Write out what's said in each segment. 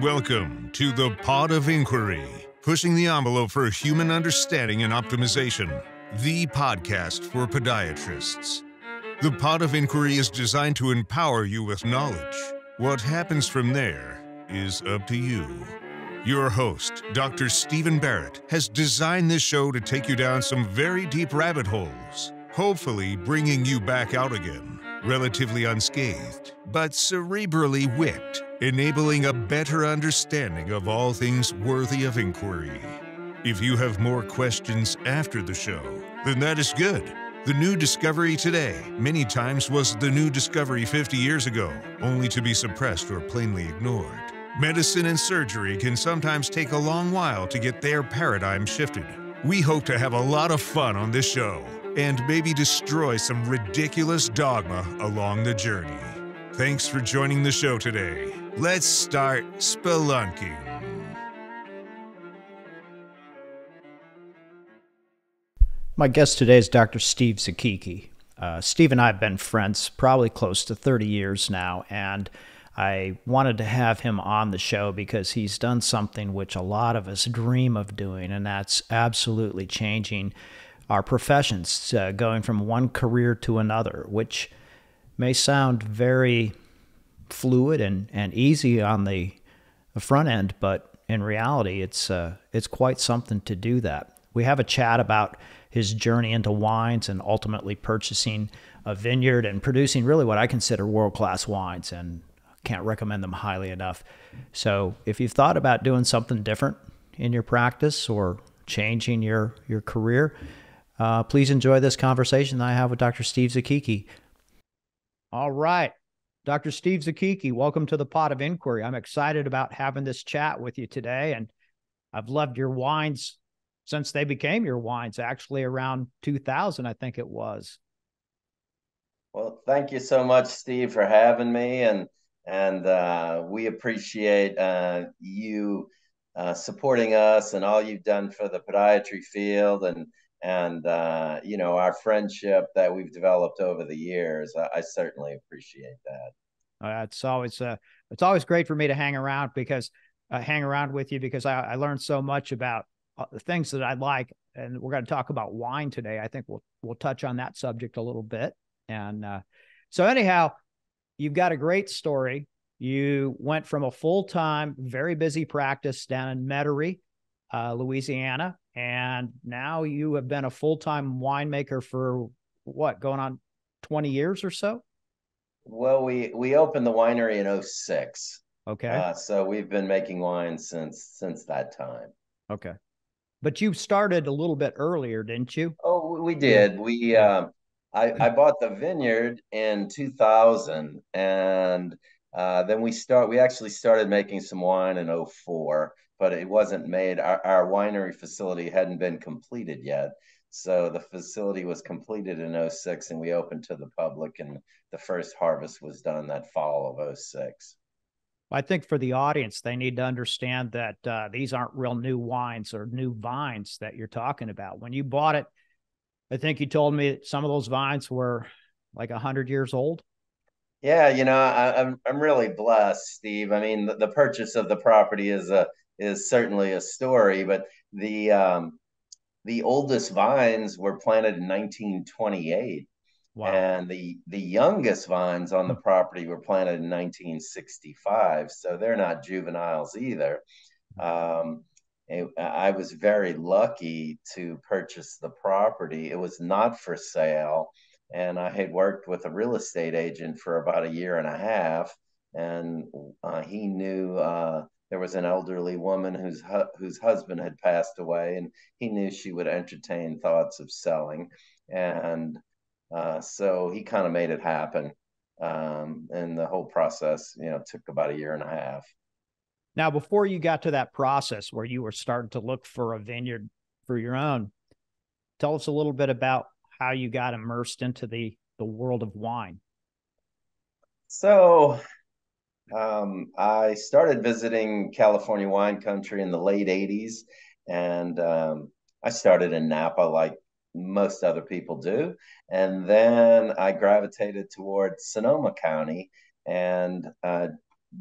Welcome to the Pod of Inquiry, pushing the envelope for human understanding and optimization, the podcast for podiatrists. The Pod of Inquiry is designed to empower you with knowledge. What happens from there is up to you. Your host, Dr. Stephen Barrett, has designed this show to take you down some very deep rabbit holes, hopefully bringing you back out again, relatively unscathed, but cerebrally whipped, enabling a better understanding of all things worthy of inquiry. If you have more questions after the show, then that is good. The new discovery today many times was the new discovery 50 years ago, only to be suppressed or plainly ignored. Medicine and surgery can sometimes take a long while to get their paradigm shifted. We hope to have a lot of fun on this show and maybe destroy some ridiculous dogma along the journey. Thanks for joining the show today. Let's start spelunking. My guest today is Dr. Steve Zichichi. Steve and I have been friends probably close to 30 years now, and I wanted to have him on the show because he's done something which a lot of us dream of doing, and that's absolutely changing our professions, going from one career to another, which may sound very fluid and easy on the front end, but in reality, it's quite something to do that. We have a chat about his journey into wines and ultimately purchasing a vineyard and producing really what I consider world-class wines, and can't recommend them highly enough. So if you've thought about doing something different in your practice or changing your career, please enjoy this conversation that I have with Dr. Steve Zichichi. All right. Dr. Steve Zichichi, welcome to the Pod of Inquiry. I'm excited about having this chat with you today, and I've loved your wines since they became your wines, actually around 2000, I think it was. Well, thank you so much, Steve, for having me, and we appreciate you supporting us and all you've done for the podiatry field, and our friendship that we've developed over the years. I certainly appreciate that. It's always great for me to hang around with you because I learned so much about the things that I like, and we're going to talk about wine today. I think we'll touch on that subject a little bit. And so anyhow, you've got a great story. You went from a full-time, very busy practice down in Metairie, Louisiana, and now you have been a full-time winemaker for what, going on 20 years or so? Well, we opened the winery in 2006. Okay. So we've been making wine since that time. Okay. But you started a little bit earlier, didn't you? Oh, we did. I bought the vineyard in 2000, and then we actually started making some wine in 2004, but it wasn't made. Our winery facility hadn't been completed yet. So the facility was completed in 2006, and we opened to the public, and the first harvest was done that fall of 2006. I think for the audience, they need to understand that these aren't real new wines or new vines that you're talking about. When you bought it, I think you told me that some of those vines were like 100 years old. Yeah, I'm really blessed, Steve. I mean, the purchase of the property is certainly a story, but the oldest vines were planted in 1928. Wow. And the youngest vines on the property were planted in 1965, so they're not juveniles either. I was very lucky to purchase the property. It was not for sale, and I had worked with a real estate agent for about a year and a half, and he knew there was an elderly woman whose husband had passed away, and he knew she would entertain thoughts of selling, and so he kind of made it happen. And the whole process, took about a year and a half. Now, before you got to that process where you were starting to look for a vineyard for your own, tell us a little bit about how you got immersed into the world of wine. So I started visiting California wine country in the late 80s, and I started in Napa like most other people do. And then I gravitated towards Sonoma County and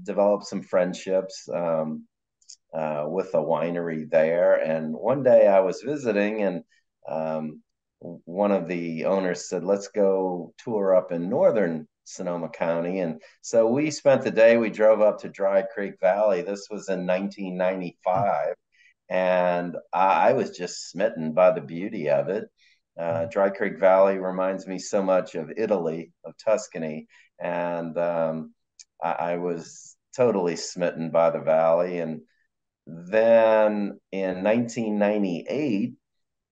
developed some friendships with a winery there. And one day I was visiting, and um, one of the owners said, "Let's go tour up in northern Sonoma County." And so we spent the day. We drove up to Dry Creek Valley. This was in 1995, and I was just smitten by the beauty of it. Dry Creek Valley reminds me so much of Italy, of Tuscany, and I was totally smitten by the valley. And then in 1998,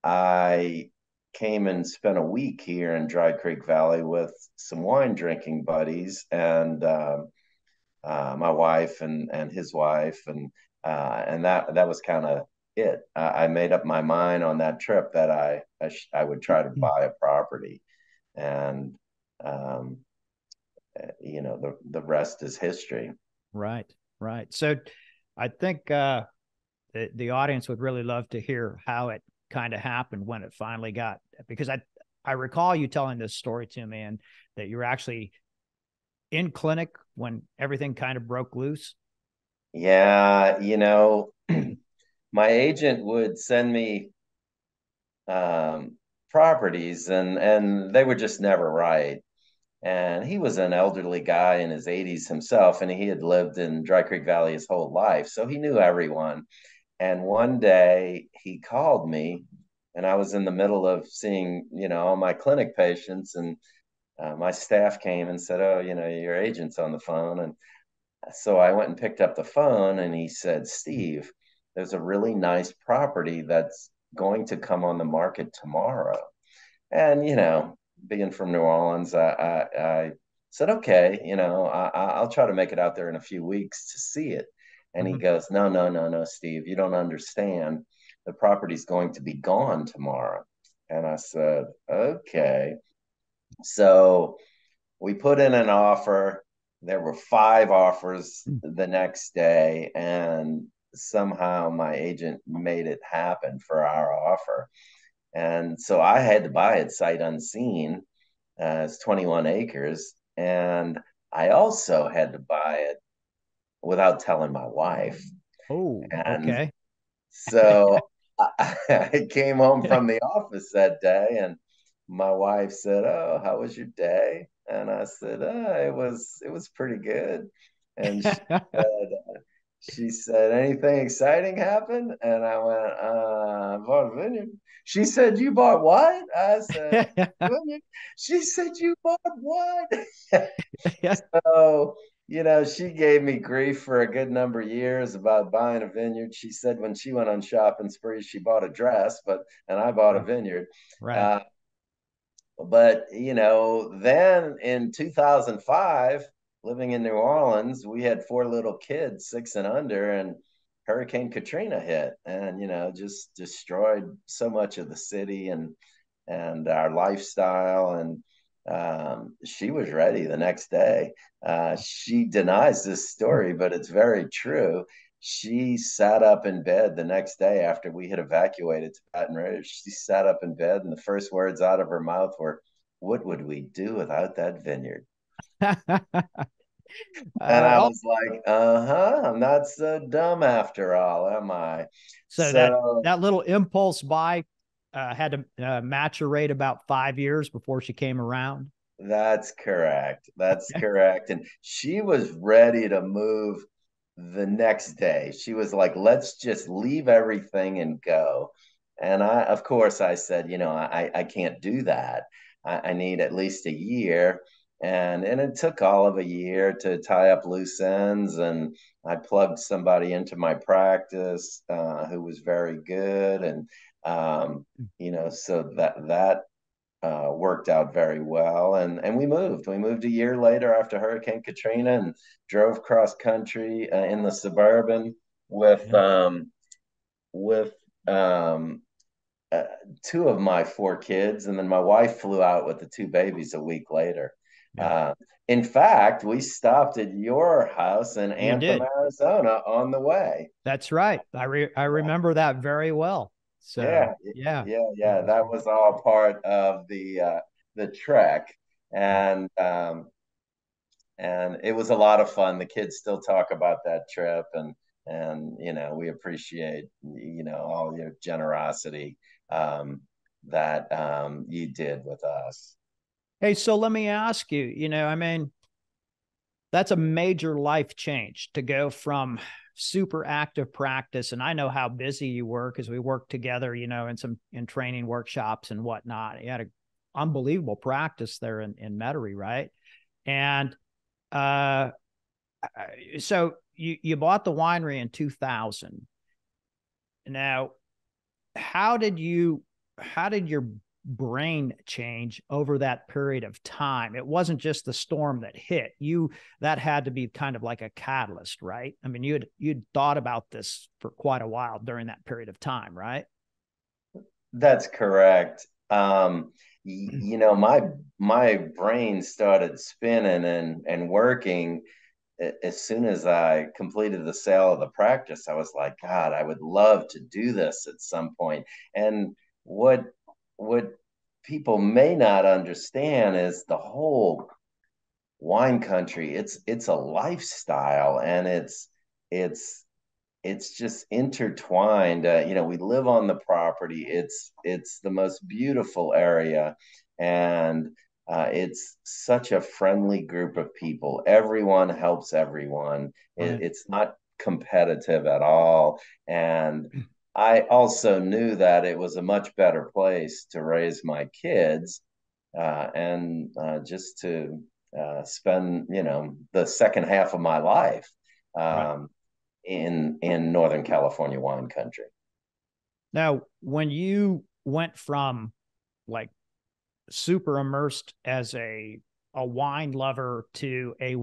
I came and spent a week here in Dry Creek Valley with some wine drinking buddies, and my wife and his wife, and that was kind of it. I made up my mind on that trip that I would try to buy a property, and um, the rest is history. Right, right. So I think the audience would really love to hear how it kind of happened when it finally got, because I recall you telling this story to me, and that you were actually in clinic when everything kind of broke loose. Yeah, my agent would send me um, properties, and they were just never right. And he was an elderly guy in his 80s himself, and he had lived in Dry Creek Valley his whole life, so he knew everyone. And one day he called me, and I was in the middle of seeing, all my clinic patients, and my staff came and said, "Oh, your agent's on the phone." And so I went and picked up the phone, and he said, "Steve, there's a really nice property that's going to come on the market tomorrow." And, being from New Orleans, I said, "Okay, I'll try to make it out there in a few weeks to see it." And he Mhm. goes, "No, no, no, no, Steve, you don't understand. The property's going to be gone tomorrow." And I said, "Okay." So we put in an offer. There were five offers the next day, and somehow my agent made it happen for our offer. And so I had to buy it sight unseen. It's 21 acres. And I also had to buy it without telling my wife. Oh, And okay. so I came home from the office that day, and my wife said, "Oh, how was your day?" And I said, "Oh, it was pretty good." And she said, "Anything exciting happen?" And I went, "I bought a vineyard." She said, "You bought what?" I said, "Vineyard." She said, "You bought what?" So, she gave me grief for a good number of years about buying a vineyard. She said when she went on shopping sprees, she bought a dress, and I bought a vineyard. Right. Uh, but then in 2005, living in New Orleans, we had four little kids, 6 and under, and Hurricane Katrina hit, and just destroyed so much of the city and our lifestyle. And she was ready the next day. She denies this story, but it's very true. She sat up in bed the next day after we had evacuated to Baton Rouge. She sat up in bed, and the first words out of her mouth were, "What would we do without that vineyard?" And I Oh, was like, "Uh-huh, I'm not so dumb after all, am I?" so So that little impulse buy had to maturate about 5 years before she came around. that's correct. That's correct. And she was ready to move the next day. She was like, "Let's just leave everything and go." And of course, I said, I can't do that. I need at least a year. And it took all of a year to tie up loose ends. And I plugged somebody into my practice who was very good. And, so that worked out very well, and we moved. We moved a year later after Hurricane Katrina, and drove cross country in the suburban with Yeah. with um, uh, two of my four kids, and then my wife flew out with the two babies a week later. Yeah. Uh, in fact, we stopped at your house in You Anthem, did. Arizona, on the way. That's right. I remember that very well. So Yeah, yeah, yeah. That was all part of the trek, and and it was a lot of fun. The kids still talk about that trip, and we appreciate all your generosity that you did with us. Hey, so let me ask you, I mean, that's a major life change to go from super active practice. And I know how busy you were because we worked together, in training workshops and whatnot. You had an unbelievable practice there in Metairie, right? And uh, so you bought the winery in 2000. Now, how did your brain change over that period of time? It wasn't just the storm that hit you. That had to be kind of like a catalyst, right? I mean, you'd thought about this for quite a while during that period of time, right? That's correct. My brain started spinning and working as soon as I completed the sale of the practice. I was like, God, I would love to do this at some point. And what people may not understand is the whole wine country. It's a lifestyle, and it's just intertwined. We live on the property. It's the most beautiful area, and it's such a friendly group of people. Everyone helps everyone. Right. It's not competitive at all, and I also knew that it was a much better place to raise my kids, and just to spend the second half of my life. Right. Um, in Northern California wine country. Now, when you went from like super immersed as a wine lover to a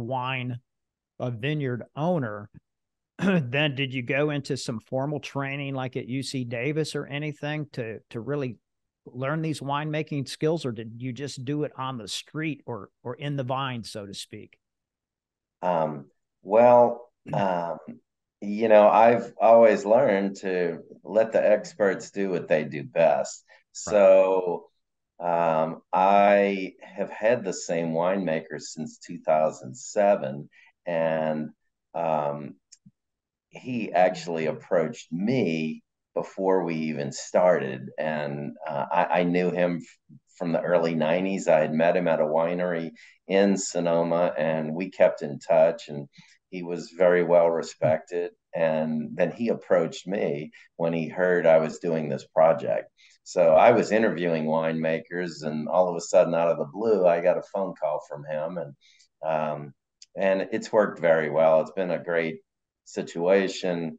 vineyard owner, then did you go into some formal training like at UC Davis or anything to really learn these winemaking skills, or did you just do it on the street or in the vine, so to speak? Well, I've always learned to let the experts do what they do best. Right. So I have had the same winemaker since 2007, and um, he actually approached me before we even started. And I knew him from the early 90s. I had met him at a winery in Sonoma, and we kept in touch, and he was very well respected. And then he approached me when he heard I was doing this project. So I was interviewing winemakers, and all of a sudden, out of the blue, I got a phone call from him, and it's worked very well. It's been a great situation.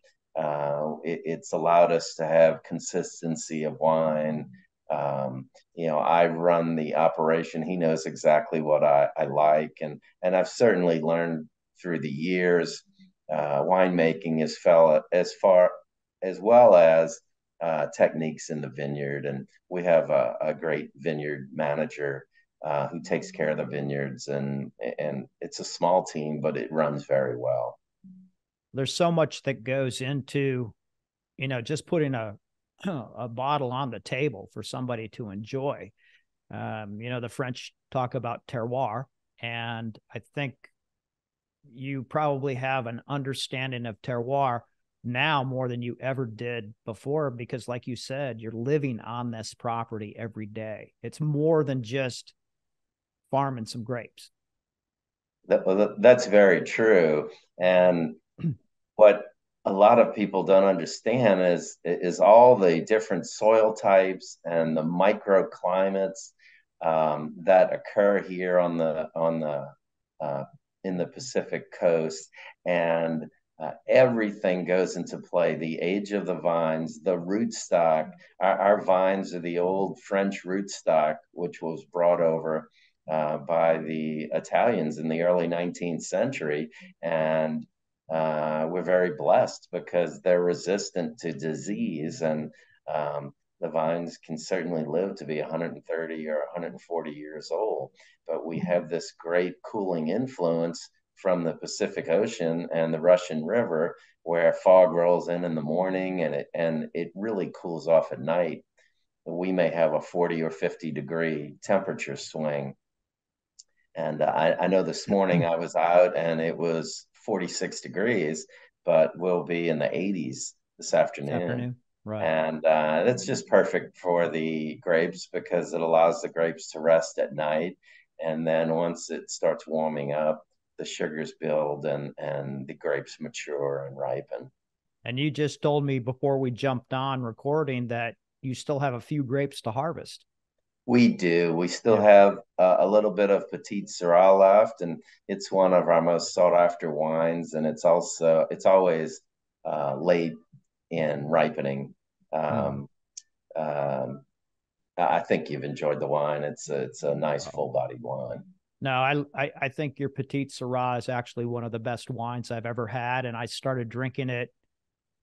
It's allowed us to have consistency of wine. I run the operation. He knows exactly what I like, and I've certainly learned through the years. Winemaking as far as well as techniques in the vineyard, and we have a great vineyard manager who takes care of the vineyards, and it's a small team, but it runs very well. There's so much that goes into, just putting a bottle on the table for somebody to enjoy. The French talk about terroir, and I think you probably have an understanding of terroir now more than you ever did before, because like you said, you're living on this property every day. It's more than just farming some grapes. That's very true. And what a lot of people don't understand is all the different soil types and the microclimates that occur here on the in the Pacific coast, and everything goes into play. The age of the vines, the rootstock. Our vines are the old French rootstock, which was brought over by the Italians in the early 19th century, and we're very blessed because they're resistant to disease, and the vines can certainly live to be 130 or 140 years old. But we have this great cooling influence from the Pacific Ocean and the Russian River, where fog rolls in the morning, and it really cools off at night. We may have a 40 or 50 degree temperature swing. And I know this morning I was out and it was 46 degrees, but we'll be in the 80s this This afternoon. afternoon. Right. And that's just perfect for the grapes because it allows the grapes to rest at night. And then once it starts warming up, the sugars build and the grapes mature and ripen. And you just told me before we jumped on recording that you still have a few grapes to harvest. We do. We still Yeah. have a little bit of Petite Syrah left, and it's one of our most sought after wines. And it's always late in ripening. Hmm. Um, um, I think you've enjoyed the wine. It's a nice Oh. full bodied wine. No, I think your Petite Syrah is actually one of the best wines I've ever had, and I started drinking it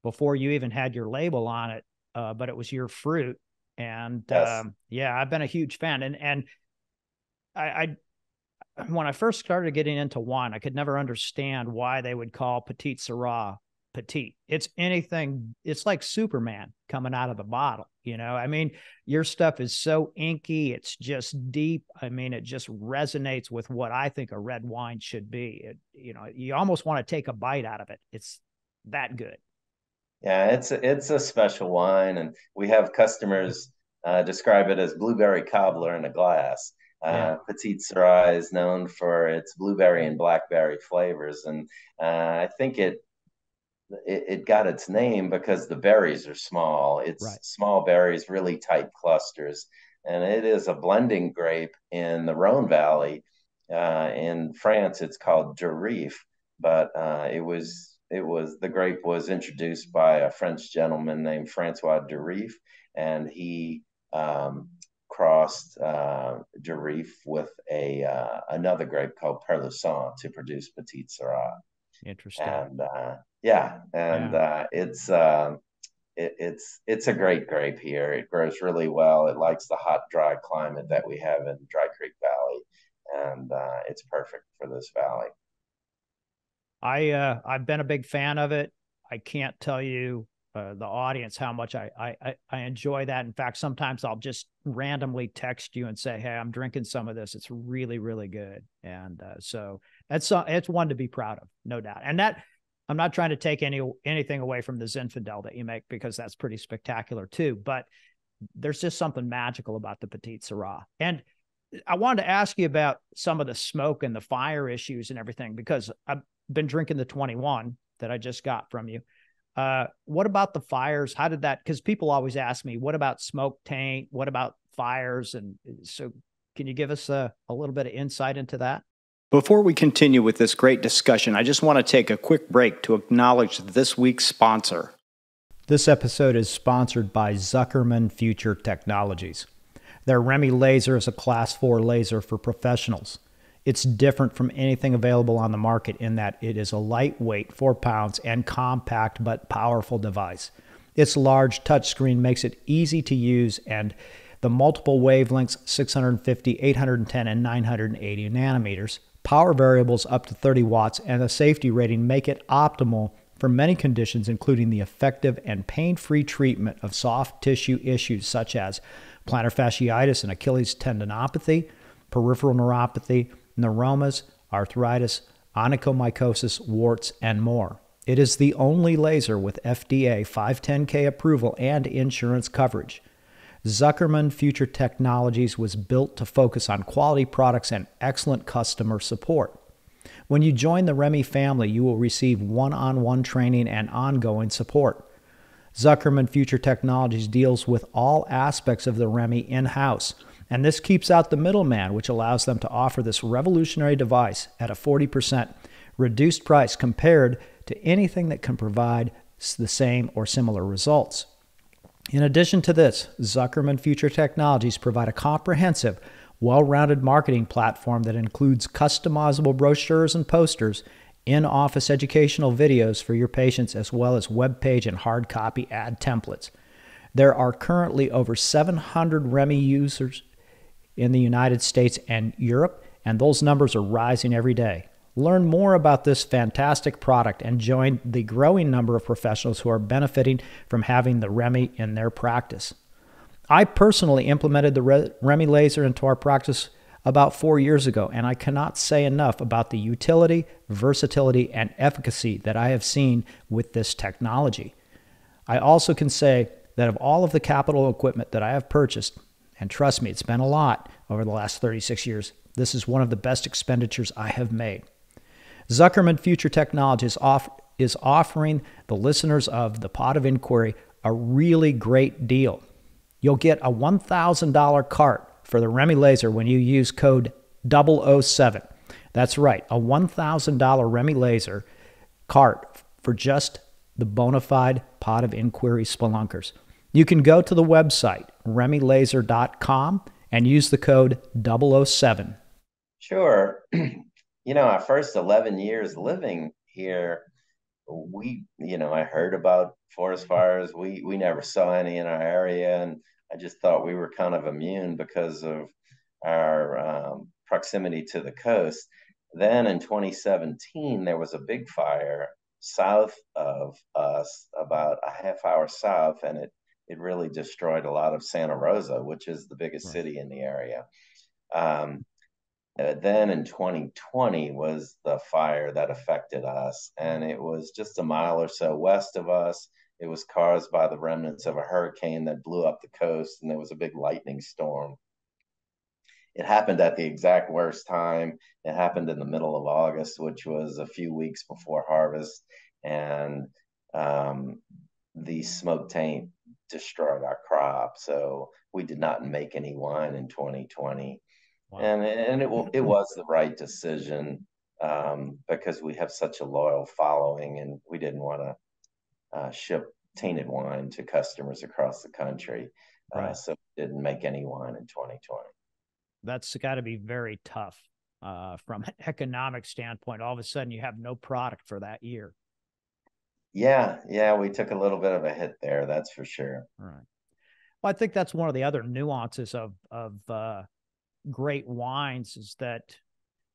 before you even had your label on it, but it was your fruit. And Yes. yeah, I've been a huge fan. And I when I first started getting into wine, I could never understand why they would call Petite Syrah petite. It's anything, it's like Superman coming out of the bottle. I mean, your stuff is so inky, it's just deep. I mean, it just resonates with what I think a red wine should be. You almost want to take a bite out of it. It's that good. Yeah, it's a special wine, and we have customers describe it as blueberry cobbler in a glass. Yeah. Petite Sirah is known for its blueberry and blackberry flavors, and I think it got its name because the berries are small. It's Right. small berries, really tight clusters, and it is a blending grape in the Rhone Valley. In France, it's called Durif, but it was the grape was introduced by a French gentleman named Francois Durif, and he crossed Durif with a another grape called Perlusson to produce Petite Sirah. Interesting. And yeah, and Yeah. it's a great grape here. It grows really well. It likes the hot, dry climate that we have in Dry Creek Valley, and it's perfect for this valley. I've been a big fan of it. I can't tell you the audience how much I enjoy that. In fact, sometimes I'll just randomly text you and say, "Hey, I'm drinking some of this. It's really, really good." And so it's one to be proud of, no doubt. And that I'm not trying to take anything away from the Zinfandel that you make, because that's pretty spectacular too. But there's just something magical about the Petite Syrah. And I wanted to ask you about some of the smoke and the fire issues and everything, because I've been drinking the 21 that I just got from you. What about the fires? How did that, because people always ask me, what about smoke taint? What about fires? And so can you give us a little bit of insight into that? Before we continue with this great discussion, I just want to take a quick break to acknowledge this week's sponsor. This episode is sponsored by Zuckerman Future Technologies. Their Remy laser is a Class 4 laser for professionals. It's different from anything available on the market in that it is a lightweight, 4 pounds, and compact but powerful device. Its large touchscreen makes it easy to use, and the multiple wavelengths, 650, 810, and 980 nanometers, power variables up to 30 watts, and a safety rating make it optimal for many conditions, including the effective and pain-free treatment of soft tissue issues such as plantar fasciitis and Achilles tendinopathy, peripheral neuropathy, neuromas, arthritis, onychomycosis, warts, and more. It is the only laser with FDA 510K approval and insurance coverage. Zuckerman Future Technologies was built to focus on quality products and excellent customer support. When you join the Remy family, you will receive one-on-one training and ongoing support. Zuckerman Future Technologies deals with all aspects of the Remy in-house, and this keeps out the middleman, which allows them to offer this revolutionary device at a 40% reduced price compared to anything that can provide the same or similar results. In addition to this, Zuckerman Future Technologies provide a comprehensive, well-rounded marketing platform that includes customizable brochures and posters, in-office educational videos for your patients, as well as web page and hard copy ad templates. There are currently over 700 Remy users in the United States and Europe, and those numbers are rising every day. Learn more about this fantastic product and join the growing number of professionals who are benefiting from having the Remy in their practice. I personally implemented the Remy laser into our practice about 4 years ago, and I cannot say enough about the utility, versatility, and efficacy that I have seen with this technology. I also can say that of all of the capital equipment that I have purchased, and trust me, it's been a lot over the last 36 years, this is one of the best expenditures I have made. Zuckerman Future Technology is offering the listeners of the Pot of Inquiry a really great deal. You'll get a $1,000 cart for the Remy Laser when you use code 007. That's right, a $1,000 Remy Laser cart for just the bona fide Pot of Inquiry spelunkers. You can go to the website, remylaser.com, and use the code 007. Sure. Our first 11 years living here, I heard about forest fires. We never saw any in our area, and I just thought we were kind of immune because of our proximity to the coast. Then in 2017, there was a big fire south of us, about a half hour south, and it really destroyed a lot of Santa Rosa, which is the biggest city in the area. Then in 2020 was the fire that affected us, and it was just a mile or so west of us. It was caused by the remnants of a hurricane that blew up the coast, and there was a big lightning storm. It happened at the exact worst time. It happened in the middle of August, which was a few weeks before harvest, and the smoke taint destroyed our crop. So we did not make any wine in 2020. Wow. And it was the right decision, because we have such a loyal following, and we didn't want to ship tainted wine to customers across the country. Right. So we didn't make any wine in 2020. That's got to be very tough from an economic standpoint. All of a sudden you have no product for that year. Yeah, we took a little bit of a hit there, that's for sure. Right. Well, I think that's one of the other nuances of great wines is that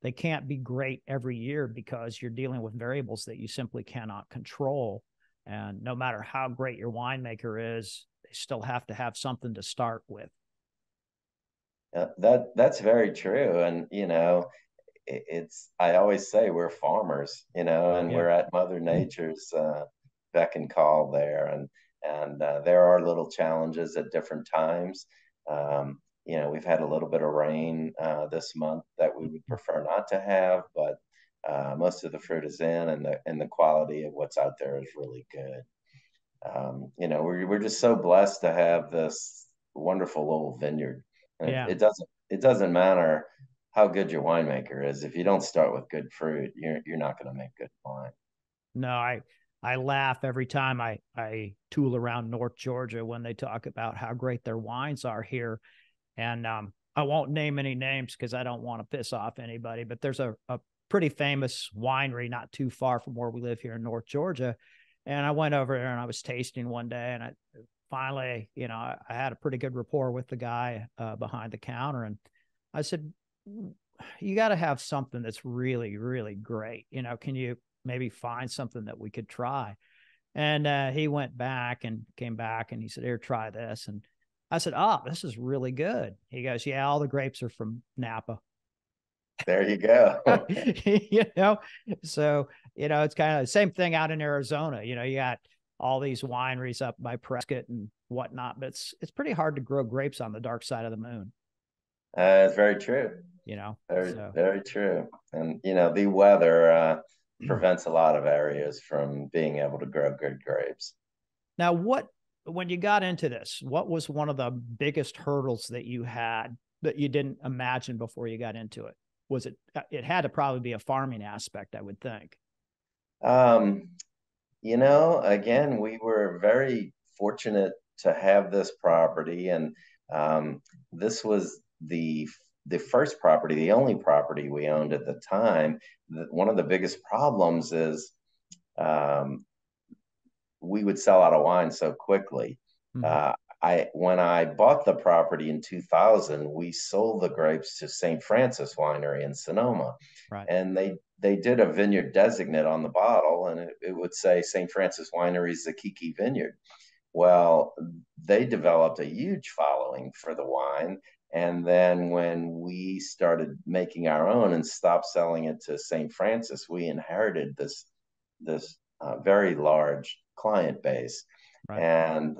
they can't be great every year because you're dealing with variables that you simply cannot control. And no matter how great your winemaker is, they still have to have something to start with. That's very true. And, I always say we're farmers, and we're at Mother Nature's beck and call there. And there are little challenges at different times. We've had a little bit of rain this month that we would prefer not to have, but most of the fruit is in, and the quality of what's out there is really good. We're just so blessed to have this wonderful little vineyard. And it doesn't matter how good your winemaker is. If you don't start with good fruit, you're not going to make good wine. No, I laugh every time I tool around North Georgia when they talk about how great their wines are here. And I won't name any names because I don't want to piss off anybody, but there's a pretty famous winery not too far from where we live here in North Georgia. And I went over there and I was tasting one day, and I finally, I had a pretty good rapport with the guy behind the counter. And I said, you got to have something that's really, really great. Can you maybe find something that we could try? And he went back and came back and he said, here, try this. And I said, oh, this is really good. He goes, yeah, all the grapes are from Napa. There you go. So, it's kind of the same thing out in Arizona. You got all these wineries up by Prescott and whatnot, but it's pretty hard to grow grapes on the dark side of the moon. It's very true. Very true. And, the weather prevents a lot of areas from being able to grow good grapes. Now, when you got into this, what was one of the biggest hurdles that you had that you didn't imagine before you got into it? Was it had to probably be a farming aspect, I would think. Again, we were very fortunate to have this property, and this was the first property, the only property we owned at the time. One of the biggest problems is we would sell out of wine so quickly. Mm-hmm. When I bought the property in 2000, we sold the grapes to St. Francis Winery in Sonoma, right. And they did a vineyard designate on the bottle, and it would say St. Francis Winery Zichichi Vineyard. Well, they developed a huge following for the wine, And then when we started making our own and stopped selling it to St. Francis, we inherited this very large client base. Right. And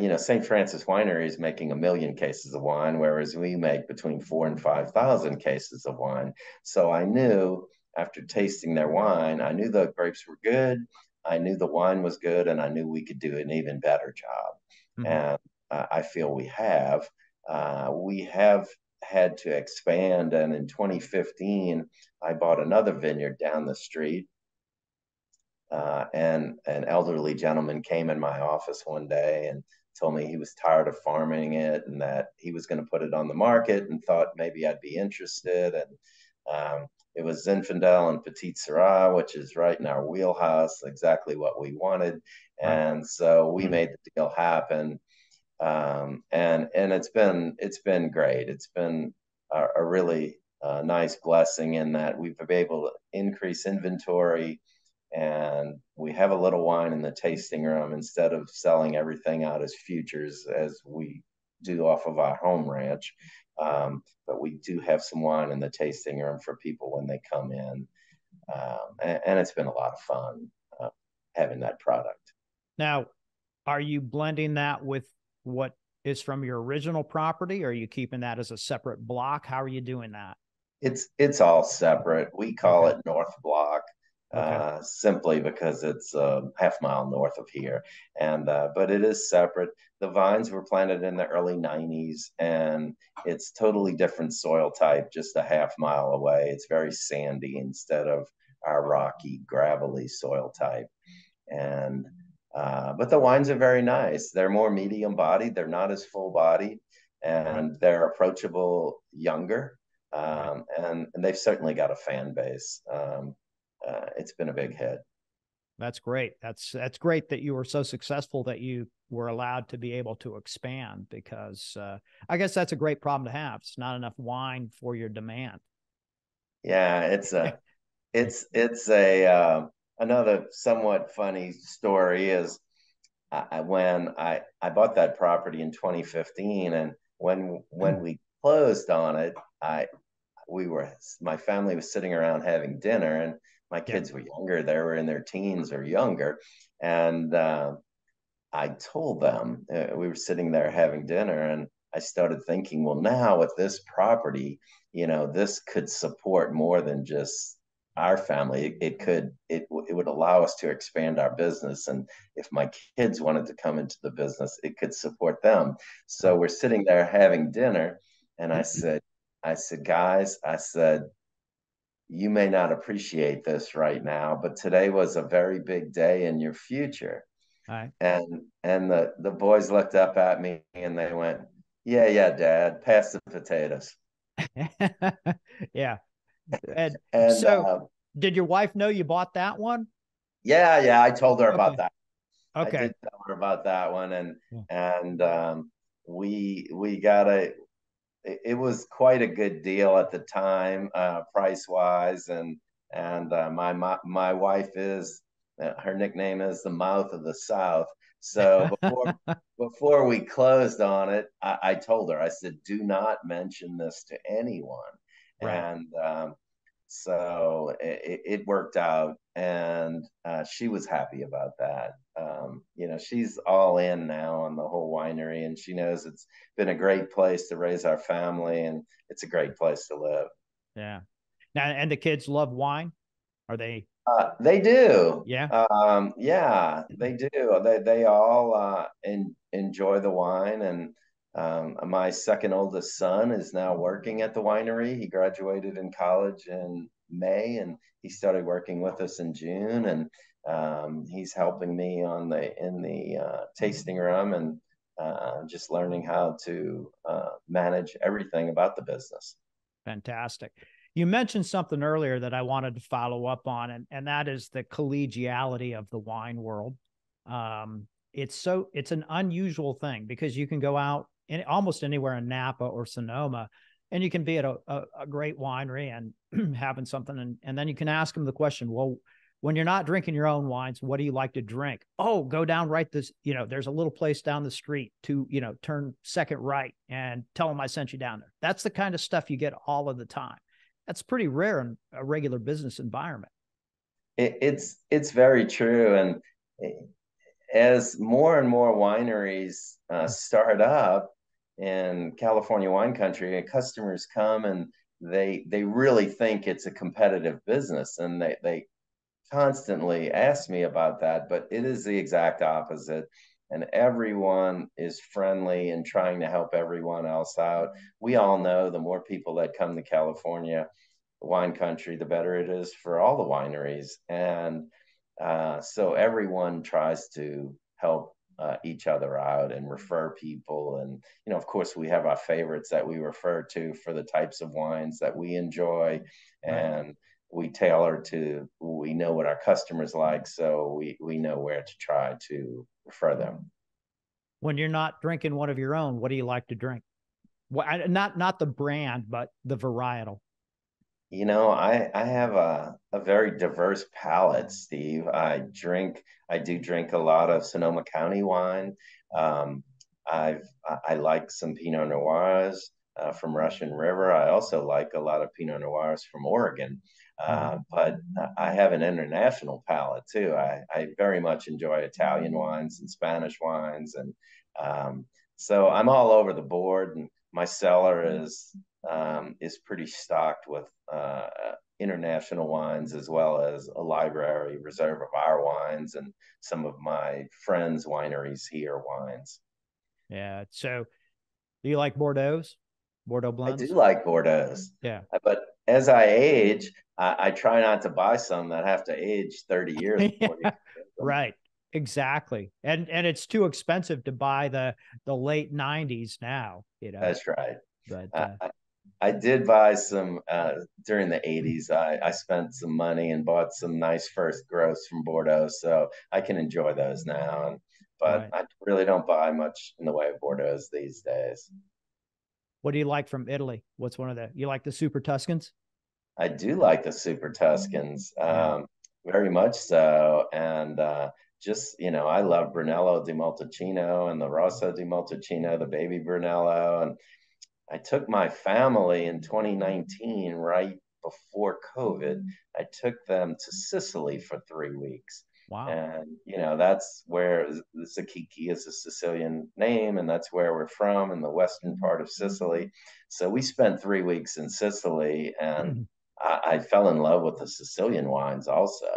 you know, St. Francis Winery is making 1 million cases of wine, whereas we make between 4 and 5,000 cases of wine. So I knew after tasting their wine, I knew the grapes were good, I knew the wine was good, and I knew we could do an even better job. Mm-hmm. And I feel we have. We have had to expand, and in 2015, I bought another vineyard down the street, and an elderly gentleman came in my office one day and told me he was tired of farming it and that he was going to put it on the market and thought maybe I'd be interested. And it was Zinfandel and Petite Syrah, which is right in our wheelhouse, exactly what we wanted. Right. And so we made the deal happen. And it's been great. It's been a really nice blessing in that we've been able to increase inventory, and we have a little wine in the tasting room instead of selling everything out as futures as we do off of our home ranch. But we do have some wine in the tasting room for people when they come in, and it's been a lot of fun having that product. Now, are you blending that with what is from your original property, or are you keeping that as a separate block? How are you doing that? It's all separate. We call Okay. it North Block, Okay. simply because it's a half-mile north of here. And but it is separate. The vines were planted in the early '90s, and it's totally different soil type, just a half-mile away. It's very sandy instead of our rocky, gravelly soil type. And but the wines are very nice. They're more medium bodied. They're not as full bodied, Right. and they're approachable, younger. Right. And they've certainly got a fan base. It's been a big hit. That's great. That's great that you were so successful that you were allowed to be able to expand, because I guess that's a great problem to have. It's not enough wine for your demand. Yeah, it's a another somewhat funny story is when I bought that property in 2015, and when we closed on it, I we were my family was sitting around having dinner, and my Yeah. kids were younger. They were in their teens or younger, and I told them we were sitting there having dinner, and I started thinking, well, now with this property, you know, this could support more than just our family. It would allow us to expand our business, and if my kids wanted to come into the business, it could support them. So Right. we're sitting there having dinner, and I said, guys, I said, you may not appreciate this right now, but today was a very big day in your future. Right. And the boys looked up at me and they went, "Yeah, yeah, Dad, pass the potatoes." Yeah. And And so, did your wife know you bought that one? yeah, yeah, I told her about Okay. that. I Okay. did tell her about that one, Yeah. and we got a. It was quite a good deal at the time, price wise, and my wife is her nickname is the mouth of the South. So before we closed on it, I told her, I said, do not mention this to anyone. Right. And so it worked out, and she was happy about that. You know, she's all in now on the whole winery, and she knows it's been a great place to raise our family, and it's a great place to live. Yeah. Now, and the kids love wine? Are they? They do. Yeah. Yeah, they do. They all enjoy the wine, and my second oldest son is now working at the winery. He graduated in college in May, and he started working with us in June, and he's helping me in the tasting room and just learning how to manage everything about the business. Fantastic. You mentioned something earlier that I wanted to follow up on, and that is the collegiality of the wine world. It's an unusual thing, because you can go out in almost anywhere in Napa or Sonoma, and you can be at a great winery and having something, and then you can ask them the question, well, when you're not drinking your own wines, what do you like to drink? Oh, go down right this, there's a little place down the street to, turn second right and tell them I sent you down there. That's the kind of stuff you get all of the time. That's pretty rare in a regular business environment. It's very true. And as more and more wineries start up in California wine country, and customers come and they really think it's a competitive business, and they constantly ask me about that, but it is the exact opposite. And everyone is friendly and trying to help everyone else out. We all know the more people that come to California wine country, the better it is for all the wineries. And so everyone tries to help each other out and refer people. And, of course, we have our favorites that we refer to for the types of wines that we enjoy. And we tailor to, we know what our customers like. So we know where to try to refer them. When you're not drinking one of your own, what do you like to drink? Well, not the brand, but the varietal. I have a very diverse palate, Steve. I do drink a lot of Sonoma County wine. Um, I like some Pinot Noirs from Russian River. I also like a lot of Pinot Noirs from Oregon. But I have an international palate too. I very much enjoy Italian wines and Spanish wines, and so I'm all over the board. And my cellar is pretty stocked with international wines, as well as a library reserve of our wines and some of my friends' wineries here wines. Yeah. So do you like Bordeaux I do blends? like Bordeaux's, Yeah. but as I age, I try not to buy some that have to age 30 years before you Yeah, can drink them. right. Exactly. And it's too expensive to buy the late 90s now, That's right. But I did buy some during the 80s. I spent some money and bought some nice first growths from Bordeaux, so I can enjoy those now. But right. I really don't buy much in the way of Bordeaux these days. What do you like from Italy? What's one of the you like the Super Tuscans? I do like the Super Tuscans, Yeah. very much so. And I love Brunello di Montalcino and the Rosso di Montalcino, the baby Brunello. And I took my family in 2019, right before COVID. I took them to Sicily for 3 weeks. Wow. And, that's where Zichichi is a Sicilian name, and that's where we're from in the western part of Sicily. So we spent 3 weeks in Sicily, and I fell in love with the Sicilian wines also.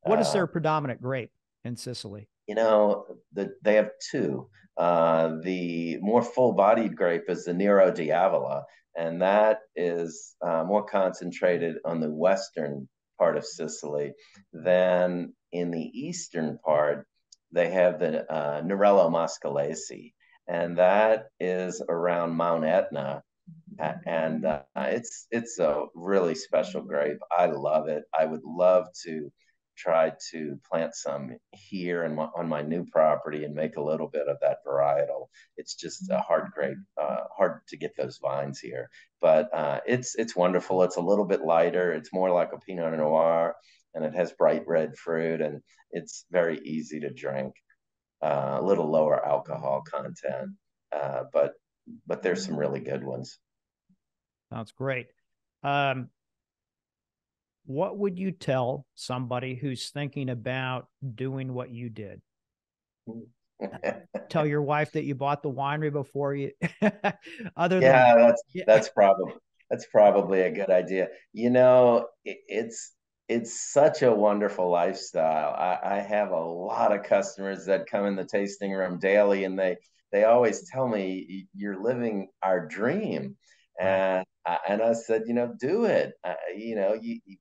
What is Uh, their predominant grape in Sicily? they have two. The more full-bodied grape is the Nero di Avola, and that is more concentrated on the western part of Sicily. Than in the eastern part, they have the Nerello Mascalese, and that is around Mount Etna. And it's a really special grape. I love it. I would love to try to plant some here and on my new property and make a little bit of that varietal. It's just a hard grape, hard to get those vines here, but it's wonderful. It's a little bit lighter. It's more like a Pinot Noir, and it has bright red fruit, and it's very easy to drink. A little lower alcohol content, but there's some really good ones. Sounds great. Um, what would you tell somebody who's thinking about doing what you did? Tell your wife that you bought the winery before you other than Yeah, that's probably a good idea. It's such a wonderful lifestyle. I have a lot of customers that come in the tasting room daily, and they always tell me you're living our dream. right, And I said, do it.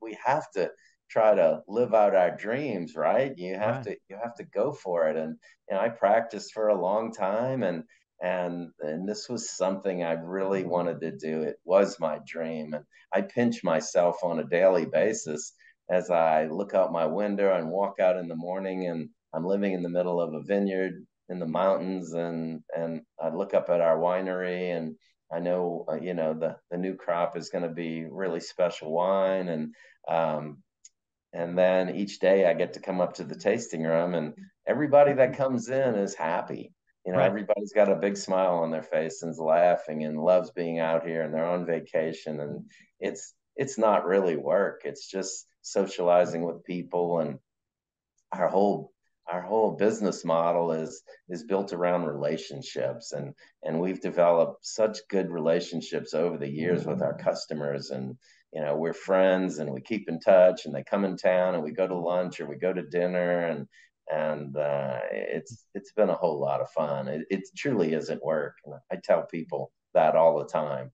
We have to try to live out our dreams, right? You have right. to go for it. And I practiced for a long time, and this was something I really wanted to do. It was my dream, and I pinch myself on a daily basis as I look out my window and walk out in the morning, and I'm living in the middle of a vineyard in the mountains, and I look up at our winery, and I know the new crop is going to be really special wine, and um, and then each day I get to come up to the tasting room, and everybody that comes in is happy. Right. Everybody's got a big smile on their face and is laughing and loves being out here, and they're on vacation, and it's not really work. It's just socializing with people, and our whole our whole business model is built around relationships, and we've developed such good relationships over the years with our customers, and we're friends and we keep in touch, and they come in town and we go to lunch or we go to dinner, and it's been a whole lot of fun. It truly isn't work, and I tell people that all the time.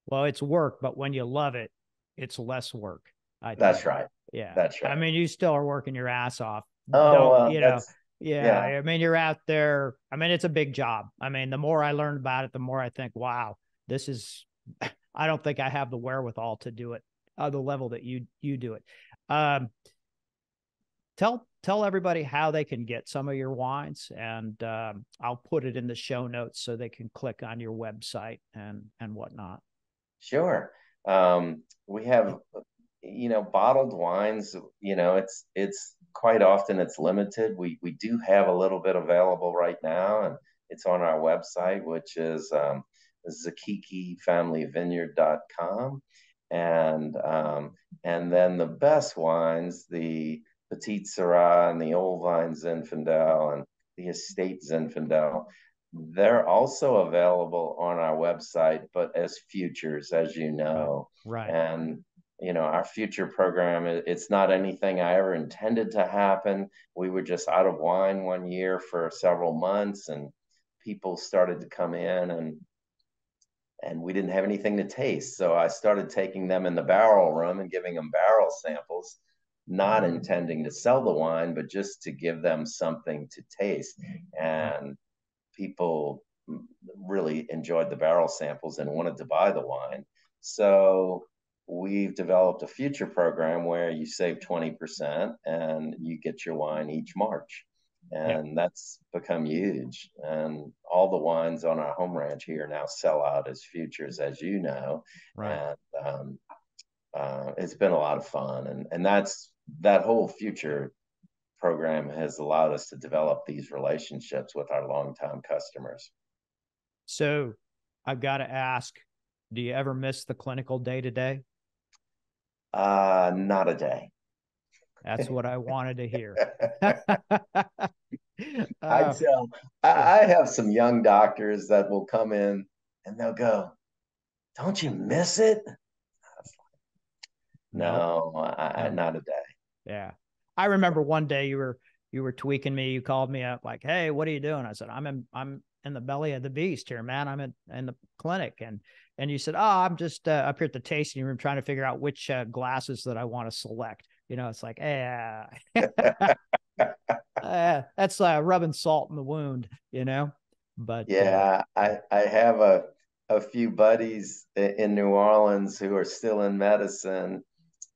Well, it's work, but when you love it, it's less work, I That's think. right. Yeah. That's I right. mean, you still are working your ass off. Oh, Don't, well, that's yeah. yeah. I mean, you're out there. I mean, it's a big job. I mean, the more I learn about it, the more I think, wow, this is, I don't think I have the wherewithal to do it the level that you do it. Um, tell everybody how they can get some of your wines, and I'll put it in the show notes so they can click on your website and whatnot. Sure. We have, bottled wines, it's quite often it's limited. We do have a little bit available right now, and it's on our website, which is ZichichiFamilyVineyard.com. And then the best wines, the Petite Syrah and the Old Vine Zinfandel and the Estate Zinfandel, they're also available on our website, but as futures, as you Right. know. Right. And our future program, it's not anything I ever intended to happen. We were just out of wine one year for several months, and people started to come in, and we didn't have anything to taste. So I started taking them in the barrel room and giving them barrel samples, not intending to sell the wine, but just to give them something to taste. And people really enjoyed the barrel samples and wanted to buy the wine. So we've developed a future program where you save 20% and you get your wine each March. Yeah. And that's become huge. And all the wines on our home ranch here now sell out as futures, as you know. Right. And it's been a lot of fun. And that whole future program has allowed us to develop these relationships with our longtime customers. So I've got to ask, do you ever miss the clinical day to day? Not a day. That's what I wanted to hear. I uh, tell, yeah. I have some young doctors that will come in and they'll go, "Don't you miss it?" No, No, no. not a day. Yeah. I remember one day you were tweaking me. You called me up like, "Hey, what are you doing?" I said, I'm in the belly of the beast here, man. I'm in the clinic." And you said, "Oh, I'm just up here at the tasting room trying to figure out which glasses that I want to select." It's like, that's rubbing salt in the wound. But Yeah, I have a few buddies in New Orleans who are still in medicine,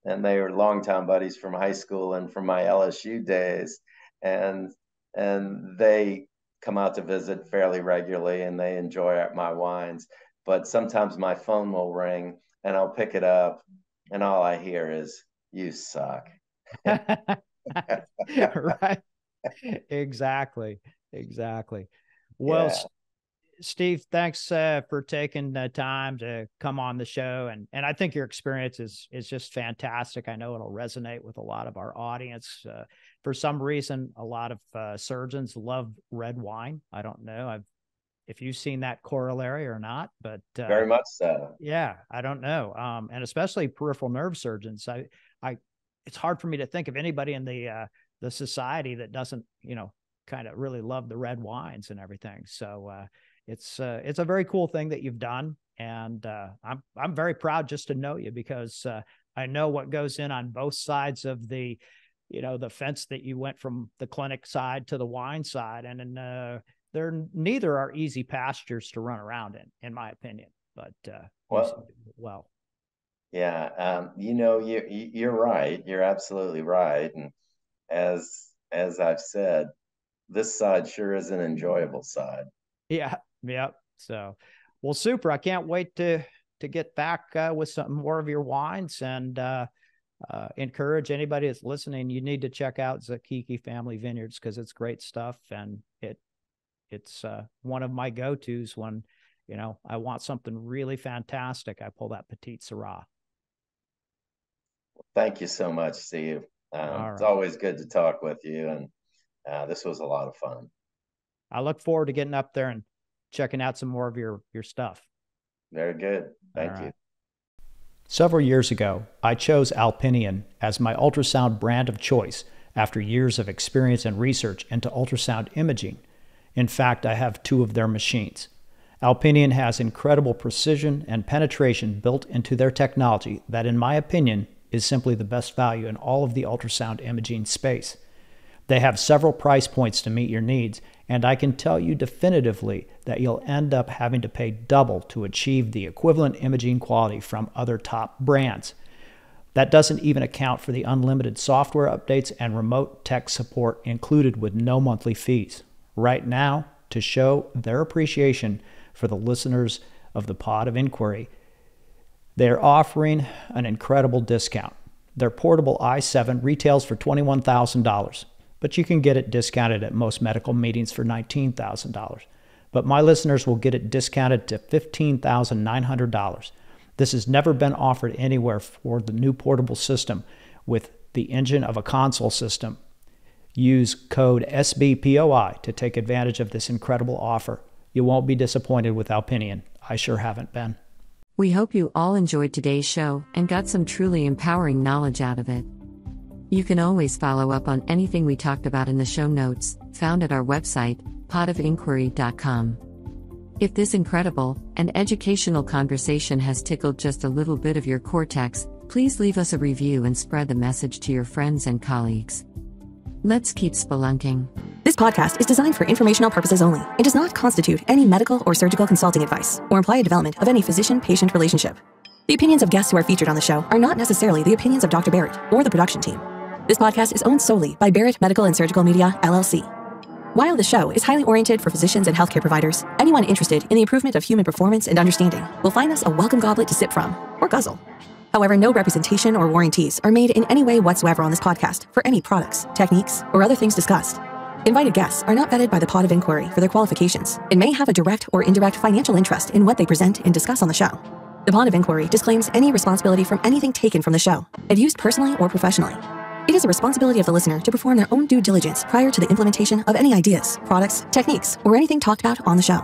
and they were longtime buddies from high school and from my LSU days, and they come out to visit fairly regularly, and they enjoy my wines. But sometimes my phone will ring, and I'll pick it up, and all I hear is "You suck." right. Exactly. Exactly. Well, Yeah. Steve, thanks for taking the time to come on the show, and I think your experience is just fantastic. I know it'll resonate with a lot of our audience. For some reason, a lot of surgeons love red wine. I don't know if you've seen that corollary or not, but Very much so. yeah, I don't know. And especially peripheral nerve surgeons. It's hard for me to think of anybody in the society that doesn't, kind of really love the red wines and everything. So it's a very cool thing that you've done, and I'm very proud just to know you, because I know what goes in on both sides of the fence, that you went from the clinic side to the wine side, and they're neither are easy pastures to run around in my opinion. But you seem to Well, do it well. yeah, you're right. You're absolutely right. And as I've said, this side sure is an enjoyable side. Yeah, yeah. So, well, super. I can't wait to get back with some more of your wines, and encourage anybody that's listening, you need to check out Zichichi Family Vineyards because it's great stuff. And it's one of my go-tos when, I want something really fantastic. I pull that Petite Syrah. Thank you so much, Steve. It's always good to talk with you, and this was a lot of fun. I look forward to getting up there and checking out some more of your stuff. Very good. Thank you. Several years ago, I chose Alpinion as my ultrasound brand of choice after years of experience and research into ultrasound imaging. In fact, I have 2 of their machines. Alpinion has incredible precision and penetration built into their technology that, in my opinion, is simply the best value in all of the ultrasound imaging space. They have several price points to meet your needs, and I can tell you definitively that you'll end up having to pay double to achieve the equivalent imaging quality from other top brands. That doesn't even account for the unlimited software updates and remote tech support included with no monthly fees. Right now, to show their appreciation for the listeners of the Pod of Inquiry, they're offering an incredible discount. Their portable i7 retails for $21,000, but you can get it discounted at most medical meetings for $19,000. But my listeners will get it discounted to $15,900. This has never been offered anywhere for the new portable system with the engine of a console system. Use code SBPOI to take advantage of this incredible offer. You won't be disappointed with Alpinion. I sure haven't been. We hope you all enjoyed today's show and got some truly empowering knowledge out of it. You can always follow up on anything we talked about in the show notes, found at our website, podofinquiry.com. If this incredible and educational conversation has tickled just a little bit of your cortex, please leave us a review and spread the message to your friends and colleagues. Let's keep spelunking. This podcast is designed for informational purposes only and does not constitute any medical or surgical consulting advice or imply a development of any physician-patient relationship. The opinions of guests who are featured on the show are not necessarily the opinions of Dr. Barrett or the production team. This podcast is owned solely by Barrett Medical and Surgical Media, LLC. While the show is highly oriented for physicians and healthcare providers, anyone interested in the improvement of human performance and understanding will find this a welcome goblet to sip from, or guzzle. However, no representation or warranties are made in any way whatsoever on this podcast for any products, techniques, or other things discussed. Invited guests are not vetted by the Pod of Inquiry for their qualifications and may have a direct or indirect financial interest in what they present and discuss on the show. The Pod of Inquiry disclaims any responsibility from anything taken from the show and used personally or professionally. It is a responsibility of the listener to perform their own due diligence prior to the implementation of any ideas, products, techniques, or anything talked about on the show.